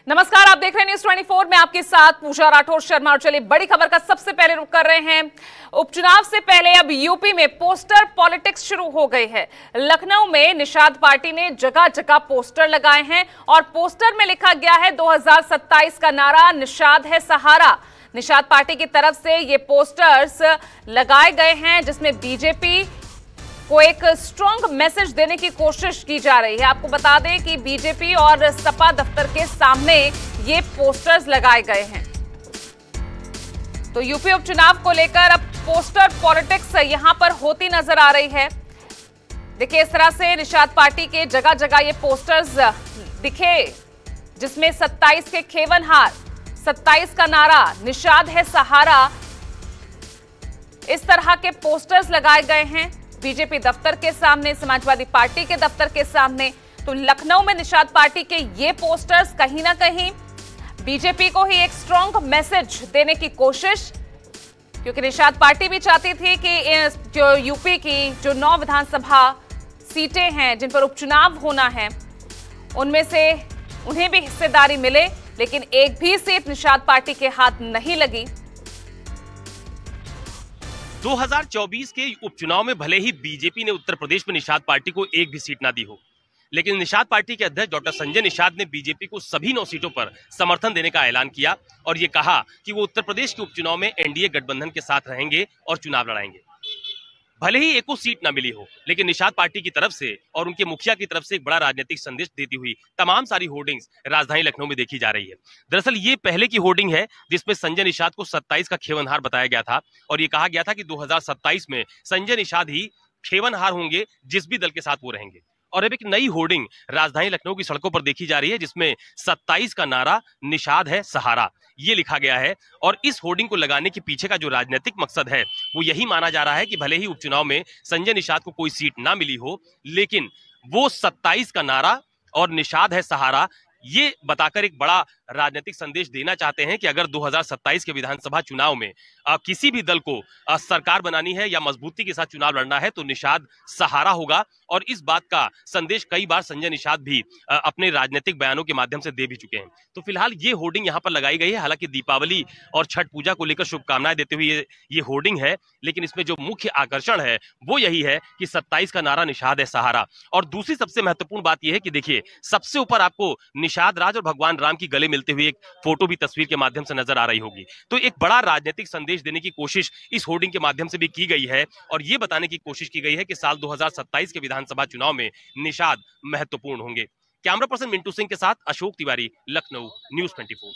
नमस्कार, आप देख रहे हैं न्यूज़ 24 में आपके साथ पूजा राठौर शर्मा। और चलिए बड़ी खबर का सबसे पहले रुख कर रहे हैं। उपचुनाव से पहले अब यूपी में पोस्टर पॉलिटिक्स शुरू हो गई है। लखनऊ में निषाद पार्टी ने जगह जगह पोस्टर लगाए हैं और पोस्टर में लिखा गया है 2027 का नारा निषाद है सहारा। निषाद पार्टी की तरफ से ये पोस्टर्स लगाए गए हैं जिसमें बीजेपी को एक स्ट्रॉन्ग मैसेज देने की कोशिश की जा रही है। आपको बता दें कि बीजेपी और सपा दफ्तर के सामने ये पोस्टर्स लगाए गए हैं। तो यूपी उपचुनाव को लेकर अब पोस्टर पॉलिटिक्स यहां पर होती नजर आ रही है। देखिए, इस तरह से निषाद पार्टी के जगह जगह ये पोस्टर्स दिखे जिसमें 27 के खेवन हार, 27 का नारा, निषाद है सहारा, इस तरह के पोस्टर्स लगाए गए हैं बीजेपी दफ्तर के सामने, समाजवादी पार्टी के दफ्तर के सामने। तो लखनऊ में निषाद पार्टी के ये पोस्टर्स कहीं ना कहीं बीजेपी को ही एक स्ट्रॉन्ग मैसेज देने की कोशिश, क्योंकि निषाद पार्टी भी चाहती थी कि जो यूपी की जो 9 विधानसभा सीटें हैं जिन पर उपचुनाव होना है उनमें से उन्हें भी हिस्सेदारी मिले, लेकिन एक भी सीट निषाद पार्टी के हाथ नहीं लगी। 2024 के उपचुनाव में भले ही बीजेपी ने उत्तर प्रदेश में निषाद पार्टी को एक भी सीट ना दी हो, लेकिन निषाद पार्टी के अध्यक्ष डॉक्टर संजय निषाद ने बीजेपी को सभी 9 सीटों पर समर्थन देने का ऐलान किया और ये कहा कि वो उत्तर प्रदेश के उपचुनाव में एनडीए गठबंधन के साथ रहेंगे और चुनाव लड़ाएंगे। भले ही एको सीट ना मिली हो, लेकिन निषाद पार्टी की तरफ से और उनके मुखिया की तरफ से एक बड़ा राजनीतिक संदेश देती हुई तमाम सारी होर्डिंग्स राजधानी लखनऊ में देखी जा रही है। दरअसल ये पहले की होर्डिंग है जिसमें संजय निषाद को 27 का खेवनहार बताया गया था और ये कहा गया था कि 2027 में संजय निषाद ही खेवनहार होंगे जिस भी दल के साथ वो रहेंगे। और अब एक नई होर्डिंग राजधानी लखनऊ की सड़कों पर देखी जा रही है जिसमें 27 का नारा निषाद है सहारा ये लिखा गया है। और इस होर्डिंग को लगाने के पीछे का जो राजनीतिक मकसद है वो यही माना जा रहा है कि भले ही उपचुनाव में संजय निषाद को कोई सीट ना मिली हो, लेकिन वो 27 का नारा और निषाद है सहारा ये बताकर एक बड़ा राजनीतिक संदेश देना चाहते हैं कि अगर 2027 के विधानसभा चुनाव में किसी भी दल को सरकार बनानी है या मजबूती के साथ चुनाव लड़ना है तो निषाद सहारा होगा। और इस बात का संदेश कई बार संजय निषाद भी अपने राजनीतिक बयानों के माध्यम से दे भी चुके हैं। तो फिलहाल ये होर्डिंग यहाँ पर लगाई गई है। हालांकि दीपावली और छठ पूजा को लेकर शुभकामनाएं देते हुए ये होर्डिंग है, लेकिन इसमें जो मुख्य आकर्षण है वो यही है कि 27 का नारा निषाद है सहारा। और दूसरी सबसे महत्वपूर्ण बात यह है कि देखिए, सबसे ऊपर आपको निषाद राज और भगवान राम की गले मिलते हुए एक फोटो भी तस्वीर के माध्यम से नजर आ रही होगी। तो एक बड़ा राजनीतिक संदेश देने की कोशिश इस होर्डिंग के माध्यम से भी की गई है और ये बताने की कोशिश की गई है कि साल 2027 के विधानसभा चुनाव में निषाद महत्वपूर्ण होंगे। कैमरा पर्सन मिंटू सिंह के साथ अशोक तिवारी, लखनऊ, न्यूज़ 24।